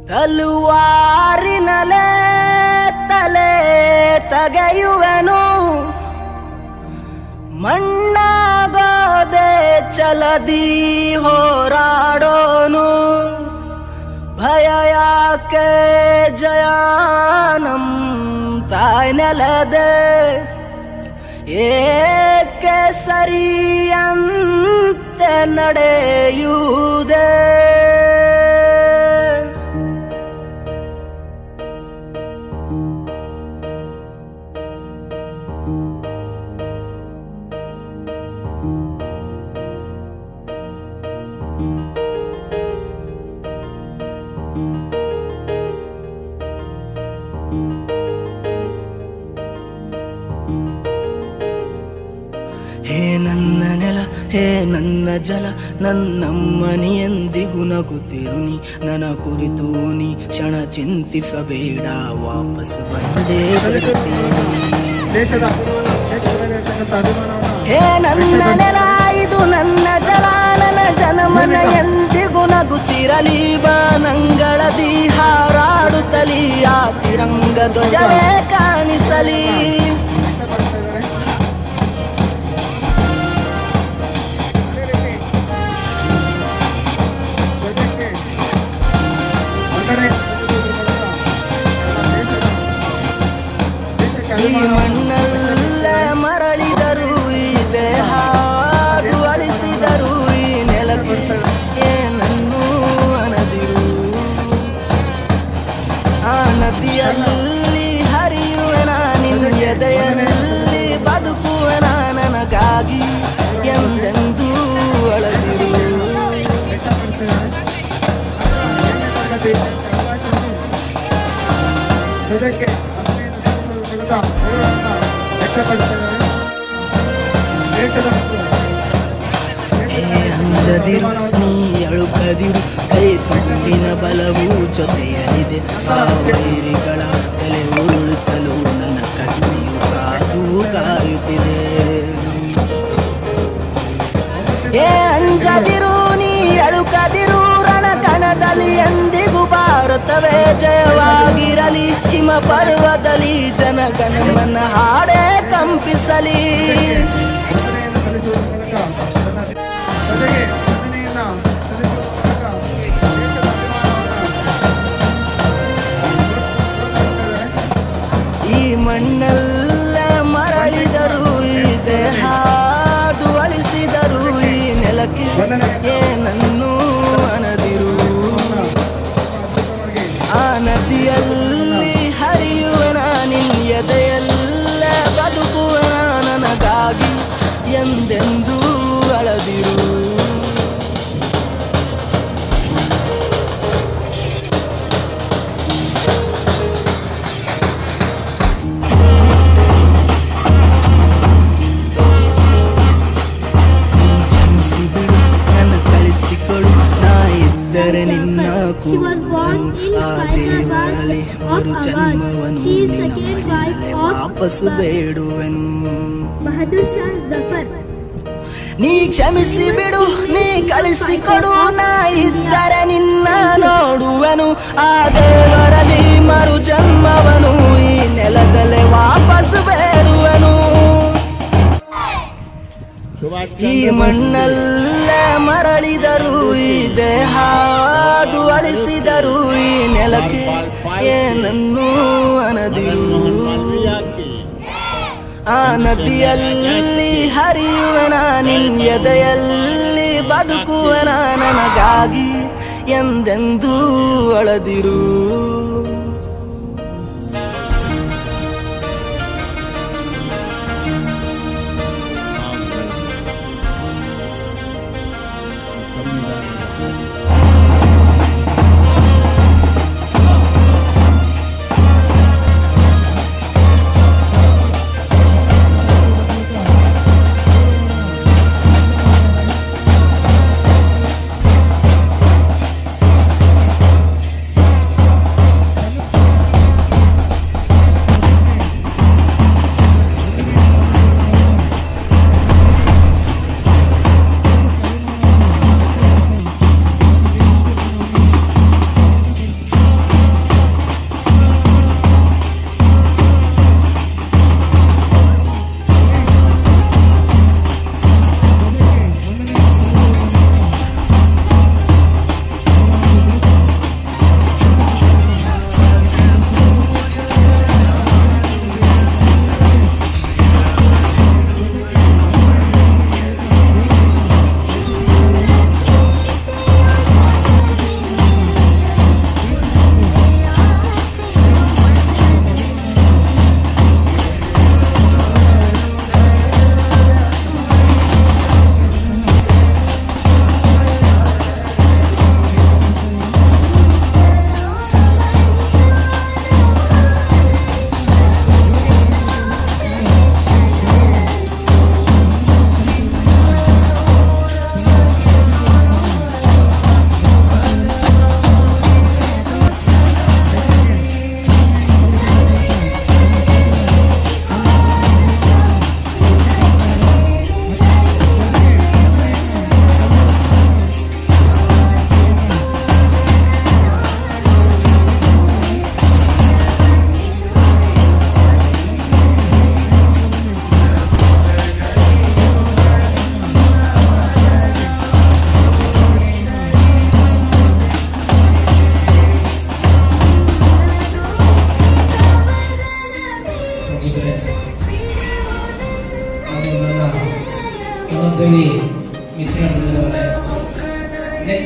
ತಲುವಾರಿನಲೆ ತಲೆ ತಗೆಯುವೆನು, ಮಣ್ಣಾಗೋದೆ ಚಲದಿ ಹೋರಾಡೋನು. ಭಯ ಯಾಕೆ ಜಯಾನಂ ತಾಯ್ನೆಲದೆ, ಏಕೆ ಸರಿಯಂತೆ ನಡೆಯುವುದೇ. ಹೇ ನನ್ನ ನೆಲ, ಹೇ ನನ್ನ ಜಲ, ನನ್ನಮ್ಮನಿ ಎಂದಿಗೂ ನಗುತ್ತಿರುನಿ. ನನ್ನ ಕುರಿತು ನೀ ಕ್ಷಣ ಚಿಂತಿಸಬೇಡ, ವಾಪಸ್ ಬಂದೇ ಬರ್ತೀನಿ. ಹೇ ನನ್ನ ನೆಲ, ಇದು ನನ್ನ ಜಲ, ನನ್ನ ಜನಮನ ಎಂದಿಗೂ ನಗುತ್ತಿರಲಿ. ಬಾನಂಗಳದಿ ಹಾರಾಡುತ್ತಲಿ, ಆ ತಿರಂಗ ಧ್ವಜವೇ ಕಾಣಿಸಲಿ. ಈ ಮಣ್ಣಲ್ಲೇ ಮರಳಿದರು, ಈ ದೇಹ ಅಳಿಸಿದರು, ಈ ನೆಲಕ್ಕೆ ಏನನ್ನೂ ಅನದಿರು. ಆ ನದಿಯಲ್ಲಿ ಹರಿಯುವೆನ, ನಿನ್ನ ಎದೆಯಲ್ಲಿ ಬದುಕುವೆನ, ನನಗಾಗಿ ಎಂದೆಂದೂ ಅಳದಿರು. ಅಂಜದಿರು, ನೀ ಅಳುಕದಿರು, ಕೈ ತುಂಬಿನ ಬಲವು ಜೊತೆಯಲ್ಲಿದೆ. ಆ ವೈರಿಗಳ ತಲೆ ಉರುಳಿಸಲು ನನ್ನ ಕಣ್ಣಿಯು ಕಾದು ಕಾಯುತ್ತಿದೆ. ಏ ಅಂಜದಿರು, ನೀ ಅಳುಕದಿರು, ರಣಕಣದಲ್ಲಿ ಎಂದಿಗೂ ಭಾರತವೇ ಜಯವಾಗಿರಲಿ. ಹಿಮ ಪರ್ವದಲ್ಲಿ ಜನಗಣಮನ ಹಾಡೇ ಕಂಪಿಸಲಿ. ಈ ಮಣ್ಣಲ್ಲೇ ಮರಳಿದರು, ಈ ದೇಹ ಅಳಿಸಿದರು, ಈ ನೆಲಕ್ಕೆ ಏನನ್ನೂ ಅನದಿರು. ಆ ನದಿಯಲ್ಲಿ ಹರಿಯುವನ, ನಿನ್ನ ಎದೆಯಲ್ಲೇ ಬದುಕುವನ, ನನಗಾಗಿ ಎಂದೆಂದೂ ಅಳದಿರು. ನಿನ್ನ ಕೂಗುವನು, ಆ ದೇವರಲ್ಲಿ ಮರು ಜನ್ಮವನ್ನು ವಾಪಸ್ ಬೇಡುವೆನು. ನೀ ಕ್ಷಮಿಸಿ ಬಿಡು, ನೀ ಕಳಿಸಿಕೊಡು, ನಾ ಇದ್ದರೆ ನಿನ್ನ ನೋಡುವೆನು. ಆ ದೇವರಲ್ಲಿ ಮರು ಜನ್ಮವನು, ಈ ನೆಲದಲ್ಲೇ ವಾಪಸ್ ಬೇಡುವೆನು. ಈ ಮಣ್ಣಲ್ಲೇ ಮರಳಿದರು, ಈ ದೇಹ ಅಳಿಸಿದರು, ಈ ನೆಲಕ್ಕೆ ಏನನ್ನೂ ಅನದಿರು. ಆ ನದಿಯಲ್ಲಿ ಹರಿಯುವನ, ನಿನ್ನ ಎದೆಯಲ್ಲಿ ಬದುಕುವನ, ನನಗಾಗಿ ಎಂದೆಂದೂ ಅಳದಿರು.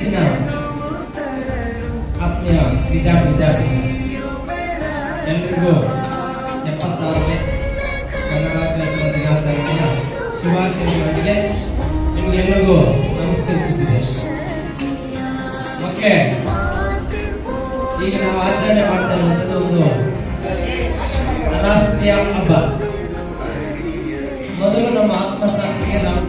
ವಯಸ್ಸಿನ ಆತ್ಮೀಯ ವಿದ್ಯಾರ್ಥಿ ಎಲ್ರಿಗೂ 76ನೇ ಕನ್ನಡ ದಿನಾಚರಣೆಯ ಶುಭಾಶಯಗಳೊಂದಿಗೆ ನಿಮಗೆಲ್ಲರಿಗೂ ನಮಸ್ಕರಿಸುತ್ತಿದೆ. ಮಕ್ಕಳೇ, ಈಗ ನಾವು ಆಚರಣೆ ಮಾಡ್ತಾ ಇರುವಂಥದ್ದು ಒಂದು ರಾಷ್ಟ್ರೀಯ ಹಬ್ಬ. ಮೊದಲು ನಮ್ಮ ಆತ್ಮಸಾಕ್ಷಿಗೆ ನಾವು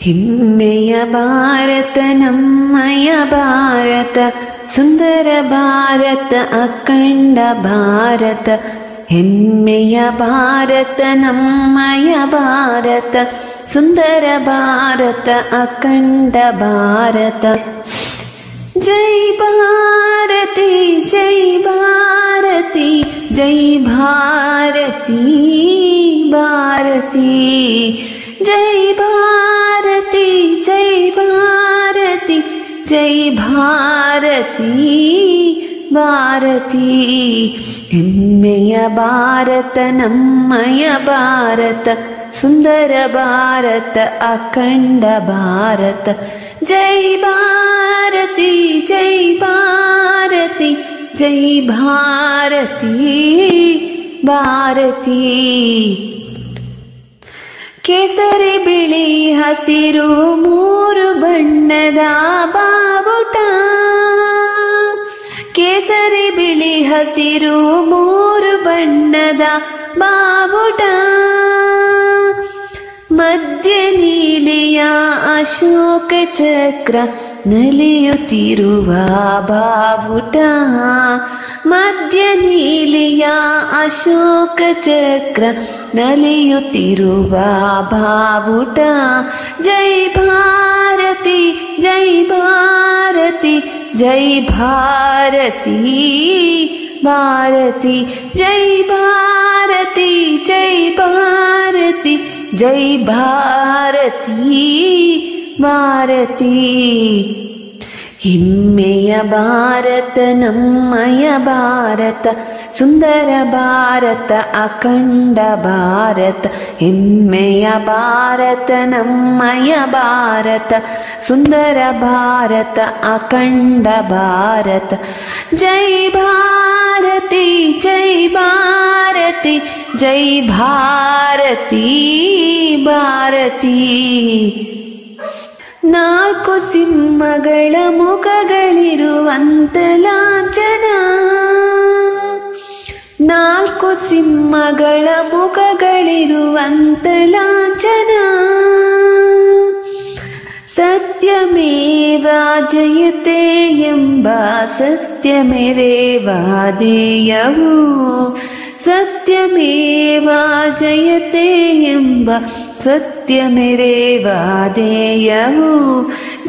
ಹೆಮ್ಮೆಯ ಭಾರತ ನಮ್ಮಯ ಭಾರತ, ಸುಂದರ ಭಾರತ ಅಖಂಡ ಭಾರತ. ಹೆಮ್ಮೆಯ ಭಾರತ ನಮ್ಮಯ ಭಾರತ, ಸುಂದರ ಭಾರತ ಅಖಂಡ ಭಾರತ. ಜೈ ಭಾರತಿ ಜೈ ಭಾರತಿ ಜೈ ಭಾರತಿ ಭಾರತಿ. ಜೈ ಭಾರತಿ ಜೈ ಭಾರತಿ ಜೈ ಭಾರತಿ ಭಾರತಿ. ಹೆಮ್ಮೆಯ ಭಾರತ ನಮ್ಮಯ ಭಾರತ, ಸುಂದರ ಭಾರತ ಅಖಂಡ ಭಾರತ. ಜೈ ಭಾರತಿ ಜೈ ಭಾರತಿ ಜೈ ಭಾರತಿ ಭಾರತಿ. ಕೇಸರಿ ಬಿಳಿ ಹಸಿರು ಮೂರು ಬಣ್ಣದ ಬಾವುಟ, ಕೇಸರಿ ಬಿಳಿ ಹಸಿರು ಮೂರು ಬಣ್ಣದ ಬಾವುಟ. ಮಧ್ಯ ನೀಲಿಯ ಅಶೋಕ ಚಕ್ರ ನಲಿಯುತ್ತಿರುವ ಬಾವುಟ. ಮಧ್ಯ ನೀಲಿಯ ಅಶೋಕ ಚಕ್ರ ನಲಿಯುತ್ತಿರುವ ಬಾವುಟ. ಜೈ ಭಾರತಿ ಜೈ ಭಾರತಿ ಜೈ ಭಾರತಿ ಭಾರತಿ. ಜೈ ಭಾರತಿ ಜೈ ಭಾರತಿ ಜೈ ಭಾರತಿ ಭಾರತಿ. ಹೆಮ್ಮೆಯ ಭಾರತ ನಮ್ಮಯ ಭಾರತ, ಸುಂದರ ಭಾರತ ಅಖಂಡ ಭಾರತ. ಹೆಮ್ಮೆಯ ಭಾರತ ನಮ್ಮಯ ಭಾರತ, ಸುಂದರ ಭಾರತ ಅಖಂಡ ಭಾರತ. ಜೈ ಭಾರತಿ ಜೈ ಭಾರತಿ ಜೈ ಭಾರತಿ ಭಾರತಿ. ನಾಲ್ಕು ಸಿಂಹಗಳ ಮುಖಗಳಿರುವಂತ ಲಾಂಛನ, ನಾಲ್ಕು ಸಿಂಹಗಳ ಮುಖಗಳಿರುವಂತ ಲಾಂಛನ. ಸತ್ಯಮೇವ ಜಯತೆ ಎಂಬ ಸತ್ಯಮೆರೆವ ಧ್ಯೇಯವು, ಸತ್ಯಮೇವ ಜಯತೆ ಎಂಬ ಸತ್ಯಮೆರೆವ ಧ್ಯೇಯವು.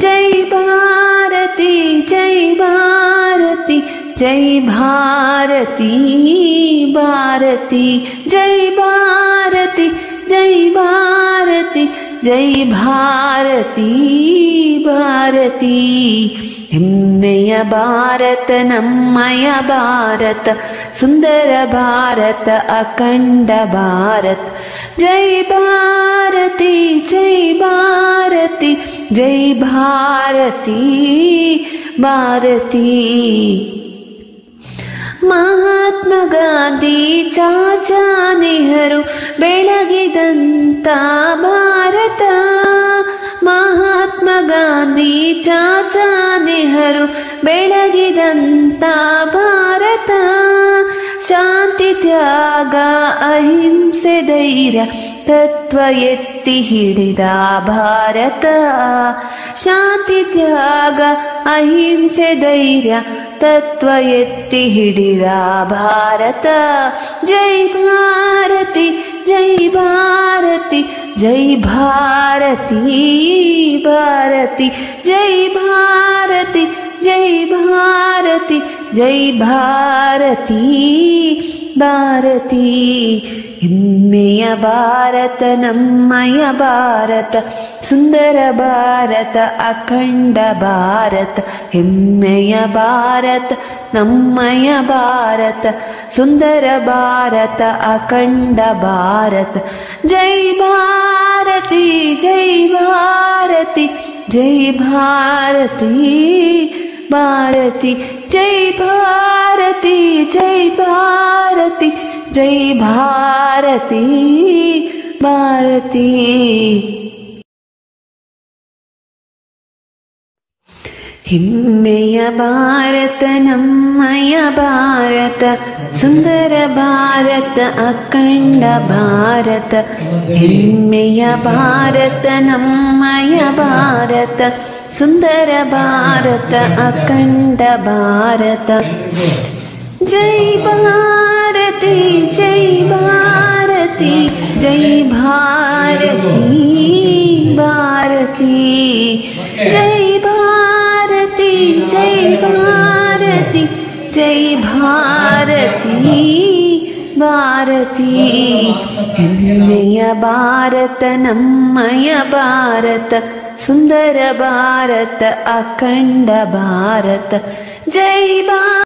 ಜೈ ಭಾರತಿ ಜೈ ಭಾರತಿ ಜೈ ಭಾರತಿ ಭಾರತಿ, ಜೈ ಭಾರತಿ ಜೈ ಭಾರತಿ ಜೈ ಭಾರತಿ ಭಾರತಿ. ಹೆಮ್ಮೆಯ ಭಾರತ ನಮ್ಮಯ ಭಾರತ, ಸುಂದರ ಭಾರತ ಅಖಂಡ ಭಾರತ. ಜೈ ಭಾರತಿ ಜೈ ಭಾರತಿ ಜೈ ಭಾರತಿ ಭಾರತಿ. ಮಹಾತ್ಮ ಗಾಂಧಿ ಚಾಚಾ ನೆಹರು ಬೆಳಗಿದಂತ ಭಾರತ, ಮಹಾತ್ಮ ಗಾಂಧಿ ಚಾಚಾ ನೆಹರು ಬೆಳಗಿದಂತ ಭಾರತ. ಶಾಂತಿ ತ್ಯಾಗ ಅಹಿಂಸೆ ಧೈರ್ಯ ತತ್ವ ಎತ್ತಿ ಹಿಡಿದ ಭಾರತ, ಶಾಂತಿ ತ್ಯಾಗ ಅಹಿಂಸೆ ಧೈರ್ಯ ತತ್ವ ಎತ್ತಿ ಹಿಡಿದ ಭಾರತ. ಜೈ ಭಾರತಿ ಜೈ ಭಾರತಿ ಜೈ ಭಾರತಿ ಭಾರತಿ, ಜೈ ಭಾರತಿ ಜೈ ಭಾರತಿ ಜೈ ಭಾರತಿ ಭಾರತಿ. ಹೆಮ್ಮೆಯ ಭಾರತ ನಮ್ಮಯ ಭಾರತ, ಸುಂದರ ಭಾರತ ಅಖಂಡ ಭಾರತ. ಹೆಮ್ಮೆಯ ಭಾರತ ನಮ್ಮಯ ಭಾರತ, ಸುಂದರ ಭಾರತ ಅಖಂಡ ಭಾರತ. ಜೈ ಭಾರತಿ ಜೈ ಭಾರತಿ ಜೈ ಭಾರತಿ ಭಾರತಿ, ಜೈ ಭಾರತಿ ಜೈ ಭಾರತಿ ಜೈ ಭಾರತಿ ಭಾರತಿ. ಹೆಮ್ಮೆಯ ಭಾರತ ನಮ್ಮಯ ಭಾರತ, ಸುಂದರ ಭಾರತ ಅಖಂಡ ಭಾರತ. ಹೆಮ್ಮೆಯ ಭಾರತ ನಮ್ಮಯ ಭಾರತ, ಸುಂದರ ಭಾರತ ಅಖಂಡ ಭಾರತ. ಜೈ ಭಾರತಿ ಜೈ ಭಾರತಿ ಜೈ ಭಾರತಿ ಭಾರತಿ, ಜೈ ಭಾರತಿ ಜೈ ಭಾರತಿ ಜೈ ಭಾರತಿ ಭಾರತಿ. ಹೆಮ್ಮೆಯ ಭಾರತ ನಮ್ಮಯ ಭಾರತ, ಸುಂದರ ಭಾರತ ಅಖಂಡ ಭಾರತ. ಜೈ